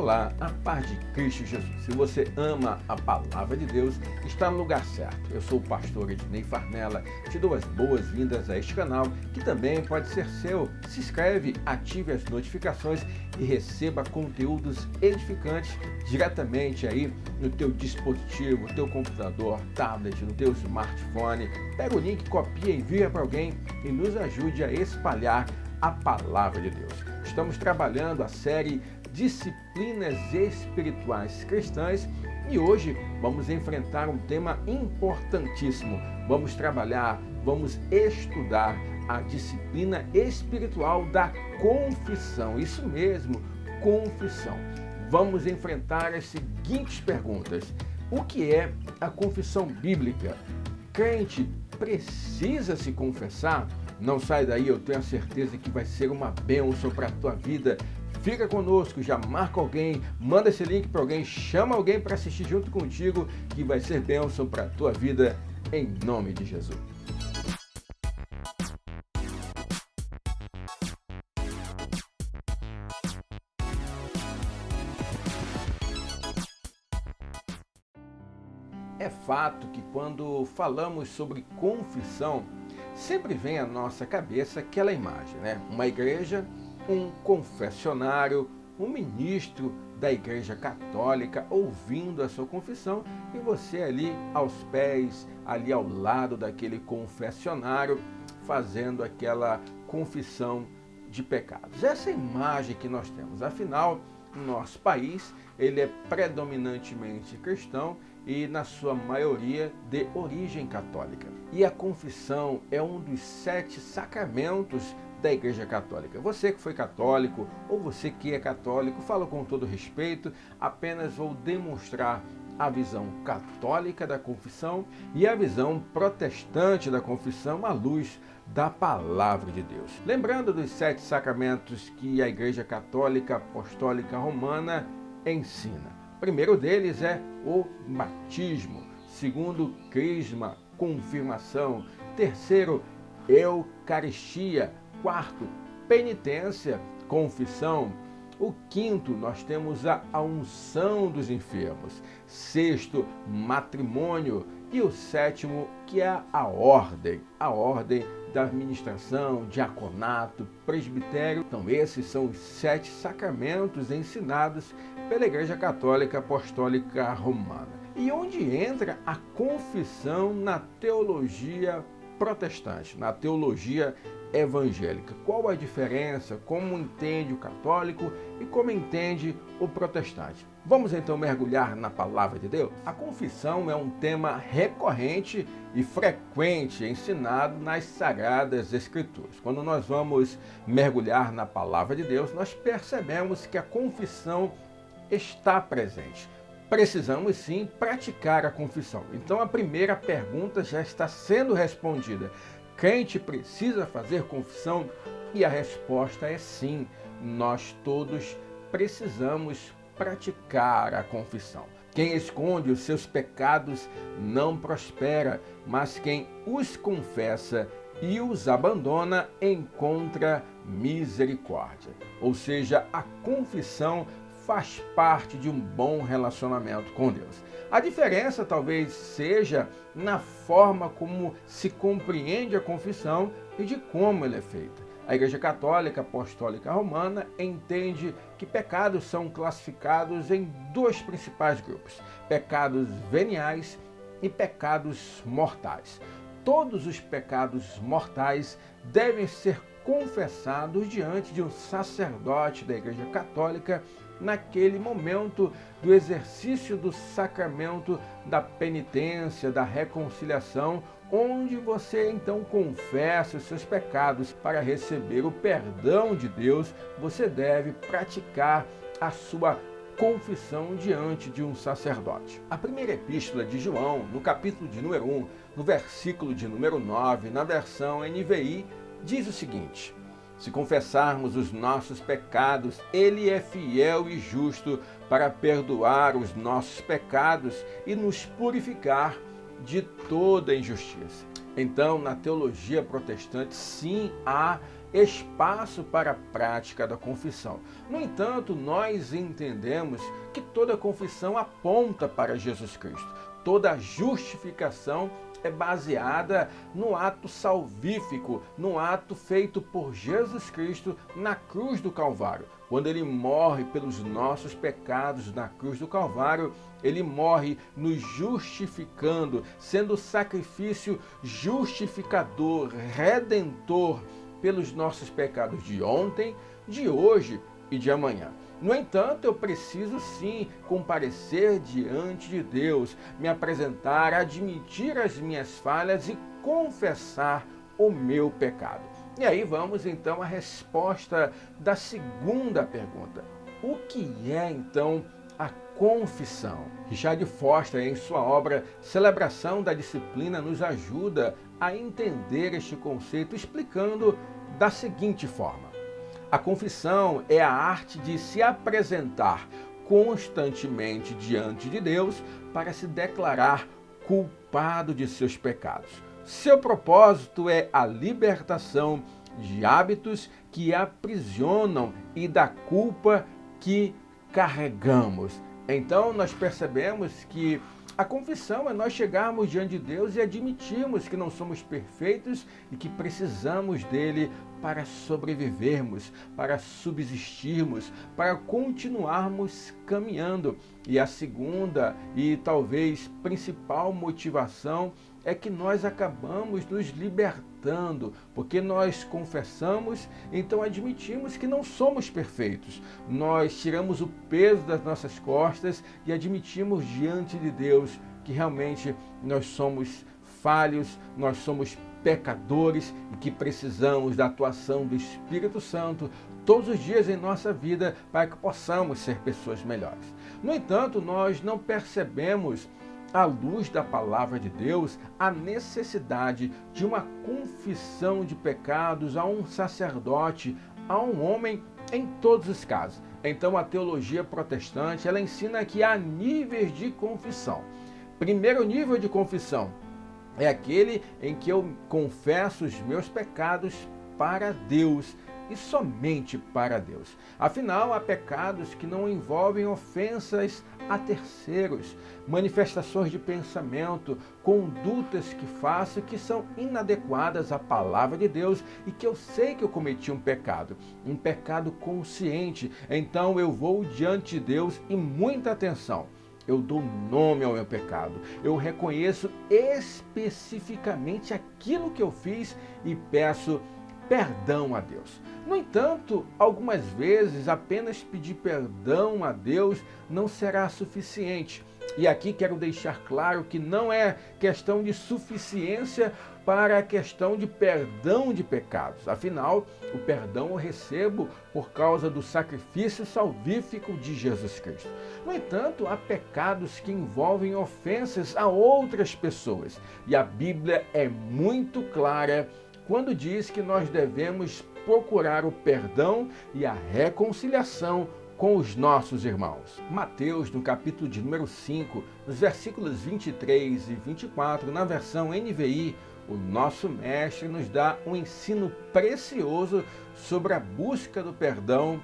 Olá, a paz de Cristo Jesus. Se você ama a palavra de Deus, está no lugar certo. Eu sou o pastor Ednei Farnella, te dou as boas-vindas a este canal, que também pode ser seu. Se inscreve, ative as notificações e receba conteúdos edificantes diretamente aí no teu dispositivo, teu computador, tablet, no teu smartphone. Pega o link, copia, envia para alguém e nos ajude a espalhar a palavra de Deus. Estamos trabalhando a série Disciplinas Espirituais Cristãs e hoje vamos enfrentar um tema importantíssimo. Vamos estudar a disciplina espiritual da confissão. Isso mesmo, confissão. Vamos enfrentar as seguintes perguntas. O que é a confissão bíblica? Crente precisa se confessar? Não sai daí, eu tenho a certeza que vai ser uma bênção para a tua vida. Fica conosco, já marca alguém, manda esse link para alguém, chama alguém para assistir junto contigo, que vai ser bênção para a tua vida, em nome de Jesus. É fato que quando falamos sobre confissão, sempre vem à nossa cabeça aquela imagem, né? Uma igreja, um confessionário, um ministro da Igreja Católica ouvindo a sua confissão e você ali aos pés, ali ao lado daquele confessionário, fazendo aquela confissão de pecados. Essa é a imagem que nós temos. Afinal, o nosso país, ele é predominantemente cristão e, na sua maioria, de origem católica. E a confissão é um dos 7 sacramentos da Igreja Católica. Você que foi católico ou você que é católico, falo com todo respeito, apenas vou demonstrar a visão católica da confissão e a visão protestante da confissão à luz da palavra de Deus. Lembrando dos 7 sacramentos que a Igreja Católica Apostólica Romana ensina. O primeiro deles é o batismo. Segundo, crisma, confirmação. Terceiro, eucaristia. Quarto, penitência, confissão. O quinto, nós temos a unção dos enfermos. Sexto, matrimônio. E o sétimo, que é a ordem da administração, diaconato, presbitério. Então, esses são os 7 sacramentos ensinados pela Igreja Católica Apostólica Romana. E onde entra a confissão na teologia protestante, na teologia evangélica? Qual a diferença? Como entende o católico e como entende o protestante? Vamos então mergulhar na palavra de Deus? A confissão é um tema recorrente e frequente ensinado nas Sagradas Escrituras. Quando nós vamos mergulhar na palavra de Deus, nós percebemos que a confissão está presente. Precisamos sim praticar a confissão. Então a primeira pergunta já está sendo respondida. Crente precisa fazer confissão? E a resposta é sim. Nós todos precisamos praticar a confissão. Quem esconde os seus pecados não prospera, mas quem os confessa e os abandona encontra misericórdia. Ou seja, a confissão faz parte de um bom relacionamento com Deus. A diferença talvez seja na forma como se compreende a confissão e de como ela é feita. A Igreja Católica Apostólica Romana entende que pecados são classificados em 2 principais grupos: pecados veniais e pecados mortais. Todos os pecados mortais devem ser confessados diante de um sacerdote da Igreja Católica naquele momento do exercício do sacramento da penitência, da reconciliação, onde você então confessa os seus pecados. Para receber o perdão de Deus, você deve praticar a sua confissão diante de um sacerdote. A primeira epístola de João, no capítulo de número 1, no versículo de número 9, na versão NVI, diz o seguinte: se confessarmos os nossos pecados, Ele é fiel e justo para perdoar os nossos pecados e nos purificar de toda injustiça. Então, na teologia protestante, sim, há espaço para a prática da confissão. No entanto, nós entendemos que toda confissão aponta para Jesus Cristo. Toda justificação é baseada no ato salvífico, no ato feito por Jesus Cristo na cruz do Calvário. Quando ele morre pelos nossos pecados na cruz do Calvário, ele morre nos justificando, sendo o sacrifício justificador, redentor pelos nossos pecados de ontem, de hoje e de amanhã. No entanto, eu preciso sim comparecer diante de Deus, me apresentar, admitir as minhas falhas e confessar o meu pecado. E aí vamos então à resposta da segunda pergunta. O que é então a confissão? Richard Foster, em sua obra Celebração da Disciplina, nos ajuda a entender este conceito explicando da seguinte forma. A confissão é a arte de se apresentar constantemente diante de Deus para se declarar culpado de seus pecados. Seu propósito é a libertação de hábitos que aprisionam e da culpa que carregamos. Então nós percebemos que a confissão é nós chegarmos diante de Deus e admitirmos que não somos perfeitos e que precisamos dele para sobrevivermos, para subsistirmos, para continuarmos caminhando. E a segunda e talvez principal motivação é que nós acabamos nos libertando, porque nós confessamos, então admitimos que não somos perfeitos. Nós tiramos o peso das nossas costas e admitimos diante de Deus que realmente nós somos falhos, nós somos pecadores e que precisamos da atuação do Espírito Santo todos os dias em nossa vida para que possamos ser pessoas melhores. No entanto, nós não percebemos, à luz da palavra de Deus, a necessidade de uma confissão de pecados a um sacerdote, a um homem, em todos os casos. Então a teologia protestante, ela ensina que há níveis de confissão. Primeiro nível de confissão é aquele em que eu confesso os meus pecados para Deus e somente para Deus. Afinal, há pecados que não envolvem ofensas a terceiros, manifestações de pensamento, condutas que faço que são inadequadas à palavra de Deus e que eu sei que eu cometi um pecado consciente. Então eu vou diante de Deus e muita atenção. Eu dou nome ao meu pecado. Eu reconheço especificamente aquilo que eu fiz e peço perdão a Deus. No entanto, algumas vezes apenas pedir perdão a Deus não será suficiente. E aqui quero deixar claro que não é questão de suficiência para a questão de perdão de pecados. Afinal, o perdão eu recebo por causa do sacrifício salvífico de Jesus Cristo. No entanto, há pecados que envolvem ofensas a outras pessoas. E a Bíblia é muito clara quando diz que nós devemos procurar o perdão e a reconciliação com os nossos irmãos. Mateus, no capítulo de número 5, nos versículos 23 e 24, na versão NVI, o nosso mestre nos dá um ensino precioso sobre a busca do perdão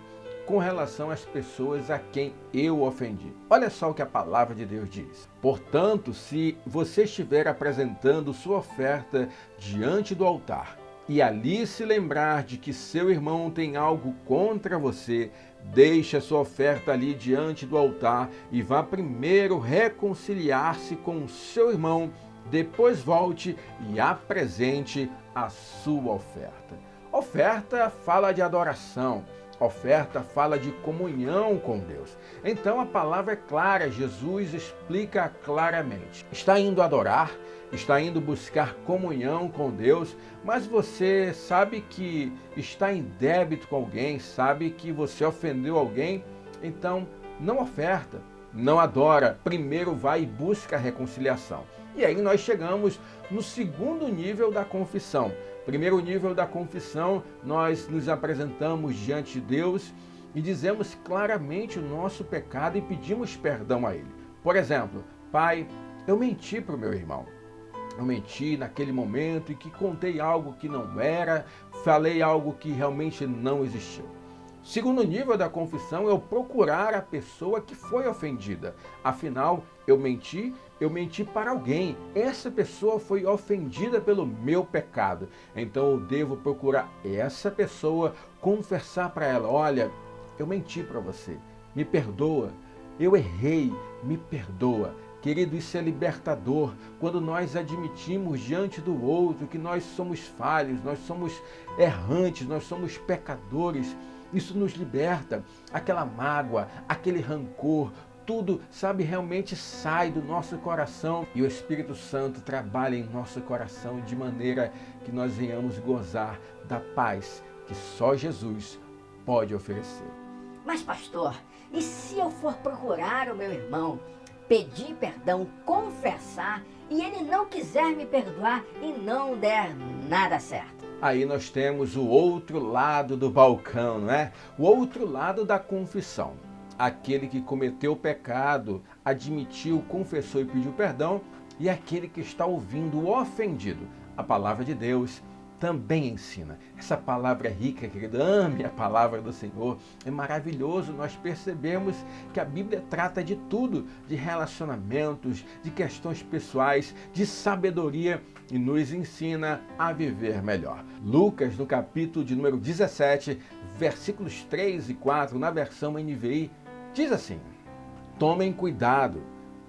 com relação às pessoas a quem eu ofendi. Olha só o que a palavra de Deus diz. Portanto, se você estiver apresentando sua oferta diante do altar e ali se lembrar de que seu irmão tem algo contra você, deixe a sua oferta ali diante do altar e vá primeiro reconciliar-se com o seu irmão, depois volte e apresente a sua oferta. Oferta fala de adoração. Oferta fala de comunhão com Deus. Então a palavra é clara, Jesus explica claramente. Está indo adorar, está indo buscar comunhão com Deus, mas você sabe que está em débito com alguém, sabe que você ofendeu alguém, então não oferta, não adora, primeiro vai e busca a reconciliação. E aí nós chegamos no segundo nível da confissão. Primeiro nível da confissão, nós nos apresentamos diante de Deus e dizemos claramente o nosso pecado e pedimos perdão a Ele. Por exemplo, Pai, eu menti para o meu irmão. eu menti naquele momento e que contei algo que não era, falei algo que realmente não existiu. Segundo nível da confissão é o procurar a pessoa que foi ofendida. Afinal, eu menti para alguém. Essa pessoa foi ofendida pelo meu pecado. Então eu devo procurar essa pessoa, confessar para ela: olha, eu menti para você, me perdoa, eu errei, me perdoa. Querido, isso é libertador, quando nós admitimos diante do outro que nós somos falhos, nós somos errantes, nós somos pecadores. Isso nos liberta, aquela mágoa, aquele rancor, tudo, sabe, realmente sai do nosso coração e o Espírito Santo trabalha em nosso coração de maneira que nós venhamos gozar da paz que só Jesus pode oferecer. Mas pastor, e se eu for procurar o meu irmão, pedir perdão, confessar, e ele não quiser me perdoar e não der nada certo? Aí nós temos o outro lado do balcão, não é? O outro lado da confissão. Aquele que cometeu o pecado, admitiu, confessou e pediu perdão, e aquele que está ouvindo o ofendido. A palavra de Deus também ensina. Essa palavra é rica, querido. Ame a palavra do Senhor. É maravilhoso nós percebemos que a Bíblia trata de tudo, de relacionamentos, de questões pessoais, de sabedoria e nos ensina a viver melhor. Lucas, no capítulo de número 17, versículos 3 e 4, na versão NVI, diz assim: tomem cuidado.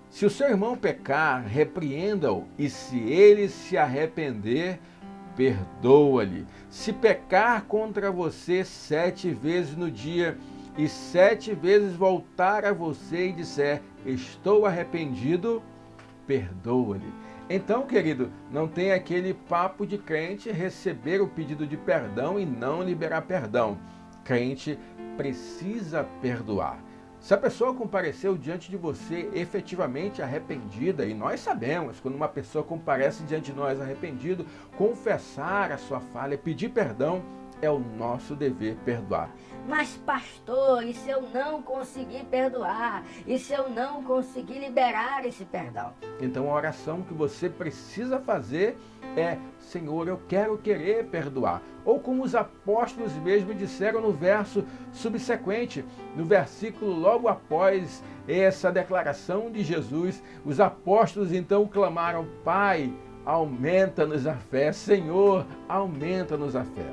Se o seu irmão pecar, repreenda-o, e se ele se arrepender, perdoa-lhe. Se pecar contra você 7 vezes no dia, e 7 vezes voltar a você e disser, estou arrependido, perdoa-lhe. Então, querido, não tem aquele papo de crente receber o pedido de perdão e não liberar perdão. Crente precisa perdoar. Se a pessoa compareceu diante de você efetivamente arrependida, e nós sabemos, quando uma pessoa comparece diante de nós arrependido, confessar a sua falha, pedir perdão, é o nosso dever perdoar. Mas pastor, e se eu não conseguir perdoar? E se eu não conseguir liberar esse perdão? Então a oração que você precisa fazer é: Senhor, eu quero querer perdoar. Ou como os apóstolos mesmo disseram no verso subsequente, no versículo logo após essa declaração de Jesus, os apóstolos então clamaram: Pai, aumenta-nos a fé. Senhor, aumenta-nos a fé.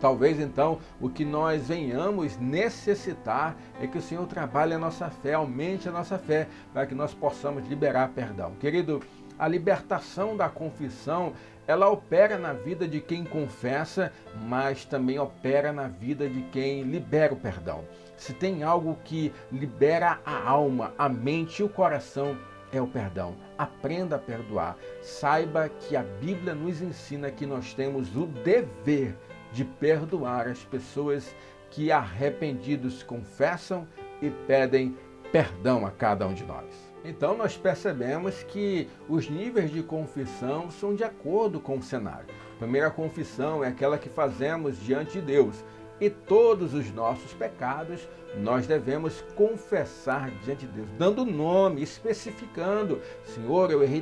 Talvez então o que nós venhamos necessitar é que o Senhor trabalhe a nossa fé, aumente a nossa fé, para que nós possamos liberar perdão. Querido, a libertação da confissão, ela opera na vida de quem confessa, mas também opera na vida de quem libera o perdão. Se tem algo que libera a alma, a mente e o coração, é o perdão. Aprenda a perdoar. Saiba que a Bíblia nos ensina que nós temos o dever de perdoar as pessoas que arrependidos confessam e pedem perdão a cada um de nós. Então nós percebemos que os níveis de confissão são de acordo com o cenário. A primeira confissão é aquela que fazemos diante de Deus, e todos os nossos pecados nós devemos confessar diante de Deus, dando nome, especificando: Senhor, eu errei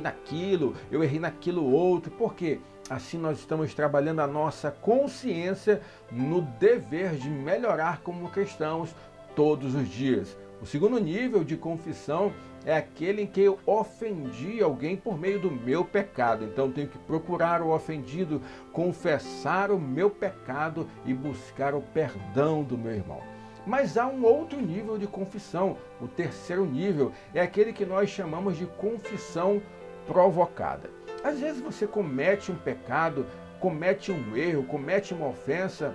naquilo outro. Por quê? Assim nós estamos trabalhando a nossa consciência no dever de melhorar como cristãos todos os dias. O segundo nível de confissão é aquele em que eu ofendi alguém por meio do meu pecado. Então tenho que procurar o ofendido, confessar o meu pecado e buscar o perdão do meu irmão. Mas há um outro nível de confissão. O terceiro nível é aquele que nós chamamos de confissão provocada. Às vezes você comete um pecado, comete um erro, comete uma ofensa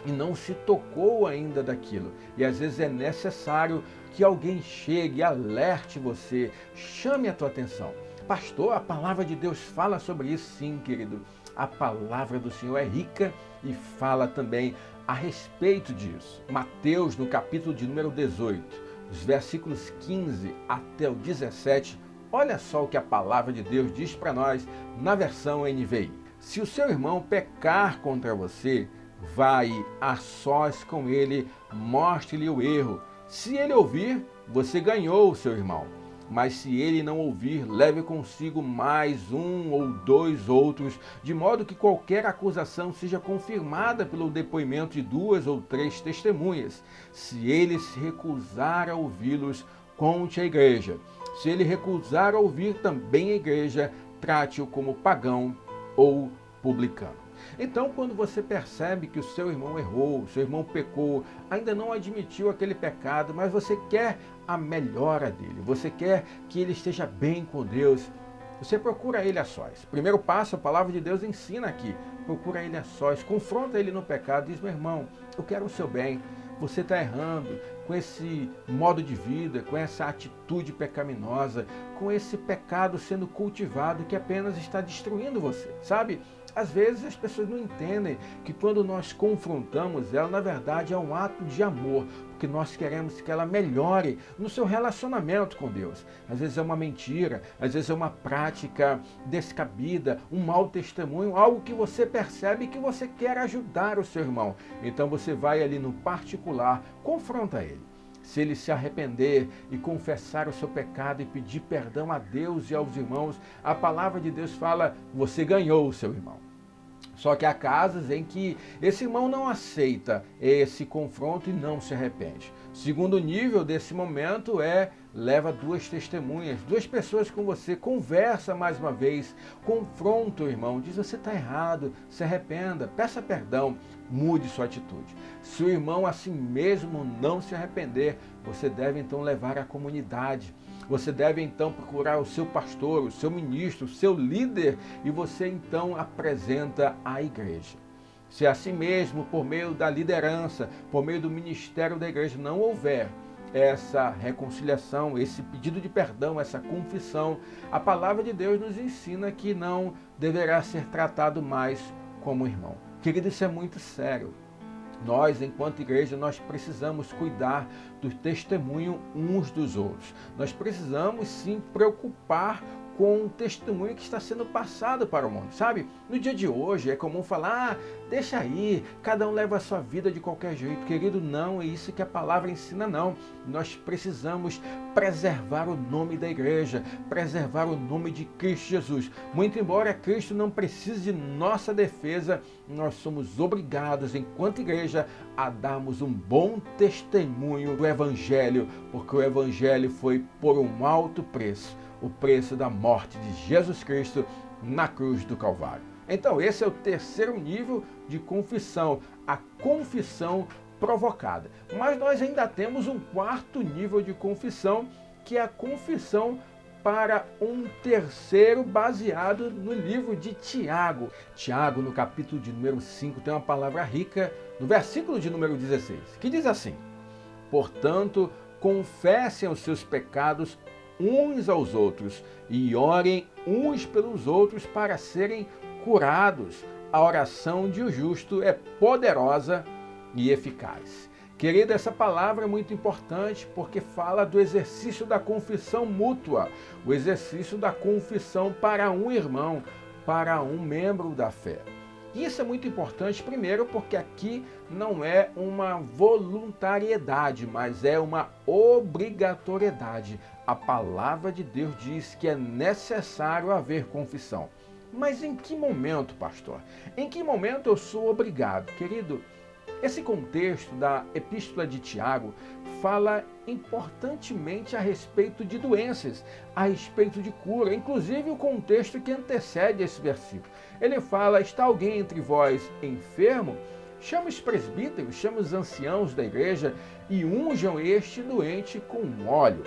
e não se tocou ainda daquilo. E às vezes é necessário que alguém chegue, alerte você, chame a tua atenção. Pastor, a palavra de Deus fala sobre isso? Sim, querido. A palavra do Senhor é rica e fala também a respeito disso. Mateus, no capítulo de número 18, os versículos 15 até o 17, olha só o que a palavra de Deus diz para nós na versão NVI. Se o seu irmão pecar contra você, vai a sós com ele, mostre-lhe o erro. Se ele ouvir, você ganhou o seu irmão. Mas se ele não ouvir, leve consigo mais um ou dois outros, de modo que qualquer acusação seja confirmada pelo depoimento de 2 ou 3 testemunhas. Se ele se recusar a ouvi-los, conte à igreja. Se ele recusar a ouvir também a igreja, trate-o como pagão ou publicano. Então, quando você percebe que o seu irmão errou, o seu irmão pecou, ainda não admitiu aquele pecado, mas você quer a melhora dele, você quer que ele esteja bem com Deus, você procura ele a sós. Primeiro passo, a palavra de Deus ensina aqui, procura ele a sós, confronta ele no pecado, diz: meu irmão, eu quero o seu bem, você está errando com esse modo de vida, com essa atitude pecaminosa, com esse pecado sendo cultivado que apenas está destruindo você, sabe? Às vezes as pessoas não entendem que quando nós confrontamos ela, na verdade é um ato de amor, porque nós queremos que ela melhore no seu relacionamento com Deus. Às vezes é uma mentira, às vezes é uma prática descabida, um mau testemunho, algo que você percebe que você quer ajudar o seu irmão. Então você vai ali no particular, confronta ele. Se ele se arrepender e confessar o seu pecado e pedir perdão a Deus e aos irmãos, a palavra de Deus fala: você ganhou o seu irmão. Só que há casos em que esse irmão não aceita esse confronto e não se arrepende. Segundo nível desse momento leva 2 testemunhas, 2 pessoas com você, conversa mais uma vez, confronta o irmão, diz: você está errado, se arrependa, peça perdão, mude sua atitude. Se o irmão assim mesmo não se arrepender, você deve então levar à comunidade. Você deve então procurar o seu pastor, o seu ministro, o seu líder, e você então apresenta à igreja. Se assim mesmo, por meio da liderança, por meio do ministério da igreja, não houver essa reconciliação, esse pedido de perdão, essa confissão, a palavra de Deus nos ensina que não deverá ser tratado mais como irmão. Querido, isso é muito sério. Nós, enquanto igreja, nós precisamos cuidar do testemunho uns dos outros. Nós precisamos, sim, preocupar com o testemunho que está sendo passado para o mundo, sabe? No dia de hoje é comum falar: deixa aí, cada um leva a sua vida de qualquer jeito. Querido, não é isso que a palavra ensina, não. Nós precisamos preservar o nome da igreja, preservar o nome de Cristo Jesus. Muito embora Cristo não precise de nossa defesa, nós somos obrigados, enquanto igreja, a darmos um bom testemunho do Evangelho, porque o Evangelho foi por um alto preço, o preço da morte de Jesus Cristo na cruz do Calvário. Então, esse é o 3º nível de confissão, a confissão provocada. Mas nós ainda temos um 4º nível de confissão, que é a confissão para um 3º, baseado no livro de Tiago. Tiago, no capítulo de número 5, tem uma palavra rica, no versículo de número 16, que diz assim: portanto, confessem os seus pecados uns aos outros e orem uns pelos outros para serem curados. A oração de um justo é poderosa e eficaz. Querido, essa palavra é muito importante porque fala do exercício da confissão mútua, o exercício da confissão para um irmão, para um membro da fé. E isso é muito importante, primeiro, porque aqui não é uma voluntariedade, mas é uma obrigatoriedade. A palavra de Deus diz que é necessário haver confissão. Mas em que momento, pastor? Em que momento eu sou obrigado? Querido, esse contexto da Epístola de Tiago fala importantemente a respeito de doenças, a respeito de cura, inclusive o contexto que antecede esse versículo. Ele fala: está alguém entre vós enfermo? Chama os presbíteros, chama os anciãos da igreja e unjam este doente com óleo.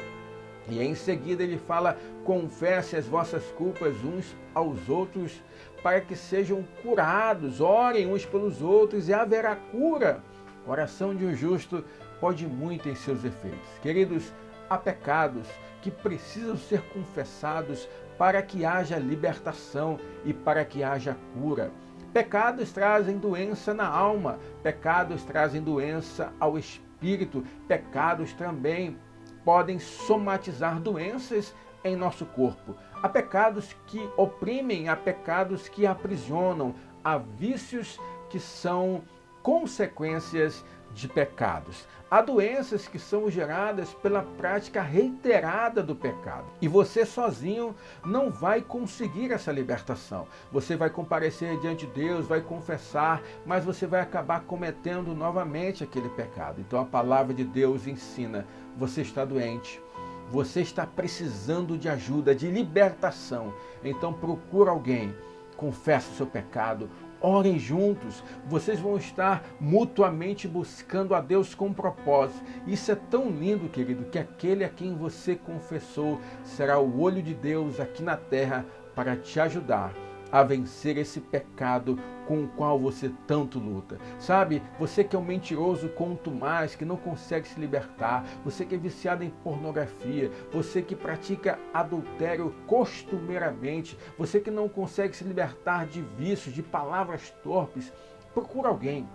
E em seguida ele fala: confesse as vossas culpas uns aos outros para que sejam curados, orem uns pelos outros e haverá cura. A oração de um justo pode muito em seus efeitos. Queridos, há pecados que precisam ser confessados para que haja libertação e para que haja cura. Pecados trazem doença na alma, pecados trazem doença ao espírito, pecados também podem somatizar doenças em nosso corpo. Há pecados que oprimem, há pecados que aprisionam, há vícios que são consequências de pecados. Há doenças que são geradas pela prática reiterada do pecado. E você sozinho não vai conseguir essa libertação. Você vai comparecer diante de Deus, vai confessar, mas você vai acabar cometendo novamente aquele pecado. Então a palavra de Deus ensina: você está doente, você está precisando de ajuda, de libertação. Então procura alguém, confessa o seu pecado, orem juntos, vocês vão estar mutuamente buscando a Deus com propósito. Isso é tão lindo, querido, que aquele a quem você confessou será o olho de Deus aqui na terra para te ajudar a vencer esse pecado com o qual você tanto luta. Sabe, você que é um mentiroso contumaz, que não consegue se libertar, você que é viciado em pornografia, você que pratica adultério costumeiramente, você que não consegue se libertar de vícios, de palavras torpes, procura alguém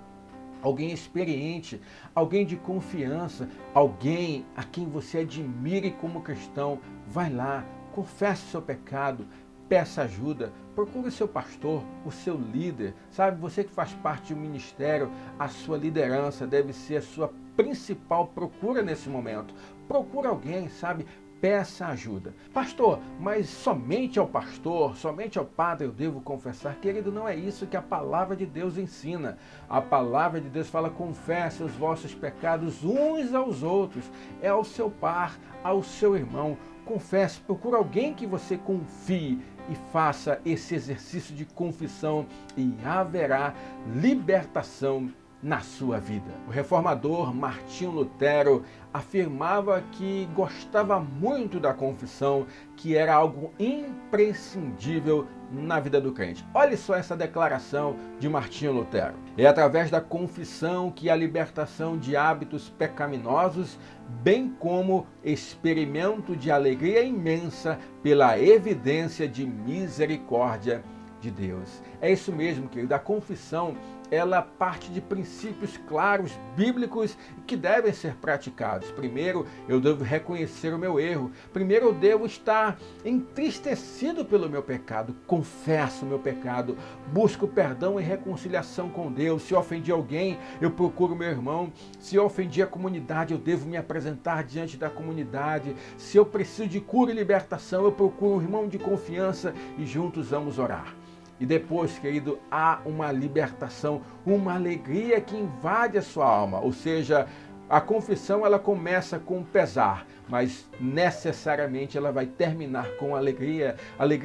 experiente, alguém de confiança, alguém a quem você admire como cristão. Vai lá, confesse o seu pecado, peça ajuda, procure o seu pastor, o seu líder. Sabe, você que faz parte de um ministério, a sua liderança deve ser a sua principal procura nesse momento. Procure alguém, sabe? Peça ajuda. Pastor, mas somente ao pastor, somente ao padre eu devo confessar? Querido, não é isso que a palavra de Deus ensina. A palavra de Deus fala: confesse os vossos pecados uns aos outros. É ao seu par, ao seu irmão. Confesse, procure alguém que você confie e faça esse exercício de confissão e haverá libertação na sua vida. O reformador Martinho Lutero afirmava que gostava muito da confissão, que era algo imprescindível na vida do crente. Olha só essa declaração de Martinho Lutero. É através da confissão que a libertação de hábitos pecaminosos, bem como experimento de alegria imensa pela evidência de misericórdia de Deus. É isso mesmo, querido. A confissão, ela parte de princípios claros, bíblicos, que devem ser praticados. Primeiro, eu devo reconhecer o meu erro. Primeiro, eu devo estar entristecido pelo meu pecado. Confesso o meu pecado. Busco perdão e reconciliação com Deus. Se eu ofendi alguém, eu procuro meu irmão. Se eu ofendi a comunidade, eu devo me apresentar diante da comunidade. Se eu preciso de cura e libertação, eu procuro um irmão de confiança e juntos vamos orar. E depois, querido, há uma libertação, uma alegria que invade a sua alma. Ou seja, a confissão ela começa com pesar, mas necessariamente ela vai terminar com alegria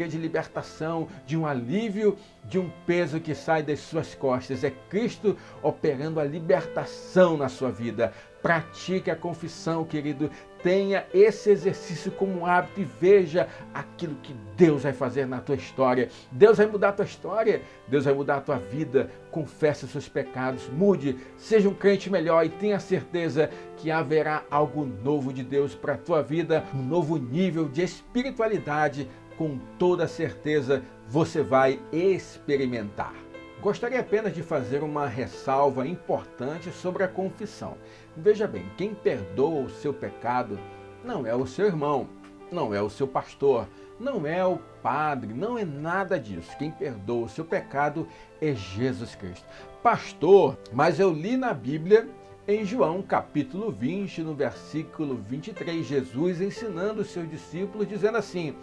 de libertação, de um alívio, de um peso que sai das suas costas. É Cristo operando a libertação na sua vida. Pratique a confissão, querido. Tenha esse exercício como um hábito e veja aquilo que Deus vai fazer na tua história. Deus vai mudar a tua história, Deus vai mudar a tua vida. Confesse os seus pecados, mude, seja um crente melhor e tenha certeza que haverá algo novo de Deus para a tua vida, um novo nível de espiritualidade, com toda certeza você vai experimentar. Gostaria apenas de fazer uma ressalva importante sobre a confissão. Veja bem, quem perdoa o seu pecado não é o seu irmão, não é o seu pastor, não é o padre, não é nada disso. Quem perdoa o seu pecado é Jesus Cristo. Pastor, mas eu li na Bíblia, em João capítulo 20, no versículo 23, Jesus ensinando os seus discípulos, dizendo assim: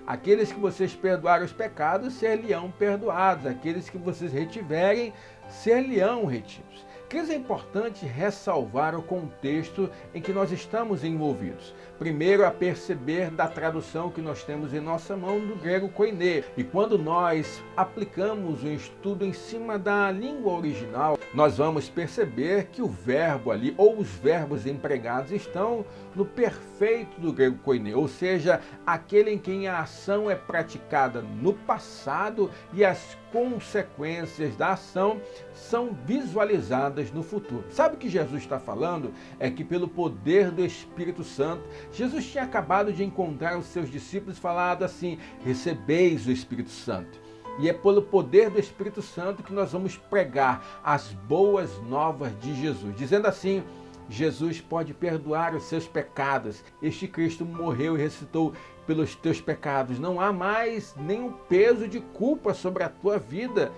aqueles que vocês perdoarem os pecados, ser-lhe-ão perdoados. Aqueles que vocês retiverem, ser-lhe-ão retidos. Que é importante ressalvar o contexto em que nós estamos envolvidos. Primeiro, a perceber da tradução que nós temos em nossa mão do grego koiné. E quando nós aplicamos um estudo em cima da língua original, nós vamos perceber que o verbo ali, ou os verbos empregados, estão no perfeito do grego koiné, ou seja, aquele em quem a ação é praticada no passado e as consequências da ação são visualizadas no futuro. Sabe o que Jesus está falando? É que pelo poder do Espírito Santo, Jesus tinha acabado de encontrar os seus discípulos e falado assim: recebeis o Espírito Santo. E é pelo poder do Espírito Santo que nós vamos pregar as boas novas de Jesus, dizendo assim: Jesus pode perdoar os seus pecados. Este Cristo morreu e ressuscitou pelos teus pecados. Não há mais nenhum peso de culpa sobre a tua vida,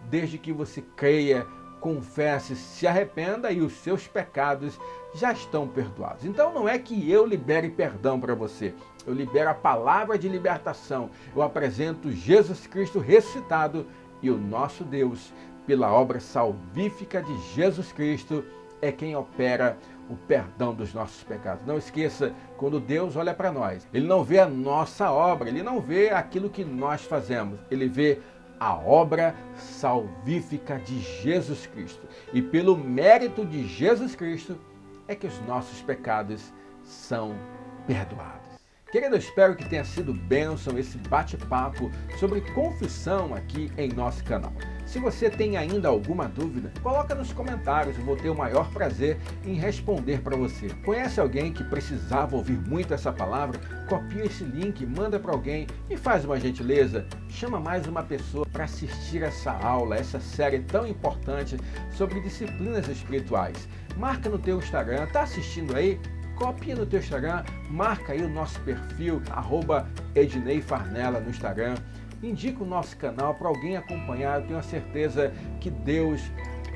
desde que você creia, confesse, se arrependa e os seus pecados já estão perdoados. Então não é que eu libere perdão para você, eu libero a palavra de libertação, eu apresento Jesus Cristo ressuscitado e o nosso Deus, pela obra salvífica de Jesus Cristo, é quem opera o perdão dos nossos pecados. Não esqueça, quando Deus olha para nós, Ele não vê a nossa obra, Ele não vê aquilo que nós fazemos, Ele vê a obra salvífica de Jesus Cristo. E pelo mérito de Jesus Cristo é que os nossos pecados são perdoados. Querido, eu espero que tenha sido bênção esse bate-papo sobre confissão aqui em nosso canal. Se você tem ainda alguma dúvida, coloca nos comentários, eu vou ter o maior prazer em responder para você. Conhece alguém que precisava ouvir muito essa palavra? Copia esse link, manda para alguém e faz uma gentileza, chama mais uma pessoa para assistir essa aula, essa série tão importante sobre disciplinas espirituais. Marca no teu Instagram, tá assistindo aí? Copia no teu Instagram, marca aí o nosso perfil, @EdneiFarnella no Instagram. Indica o nosso canal para alguém acompanhar. Eu tenho a certeza que Deus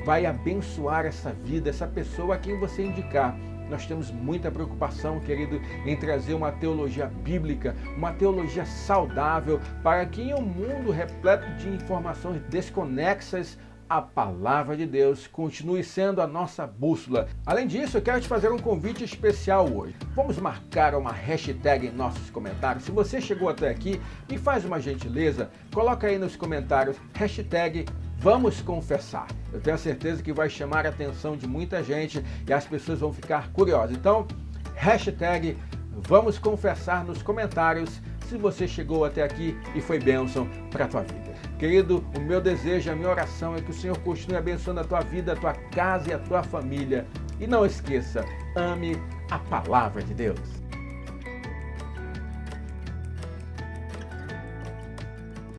vai abençoar essa vida, essa pessoa a quem você indicar. Nós temos muita preocupação, querido, em trazer uma teologia bíblica, uma teologia saudável, para que em um mundo repleto de informações desconexas, a palavra de Deus continue sendo a nossa bússola. Além disso, eu quero te fazer um convite especial hoje. Vamos marcar uma hashtag em nossos comentários. Se você chegou até aqui, me faz uma gentileza, coloca aí nos comentários hashtag Vamos Confessar. Eu tenho a certeza que vai chamar a atenção de muita gente e as pessoas vão ficar curiosas. Então, hashtag Vamos Confessar nos comentários se você chegou até aqui e foi bênção para a tua vida. Querido, o meu desejo, a minha oração é que o Senhor continue abençoando a tua vida, a tua casa e a tua família. E não esqueça, ame a palavra de Deus.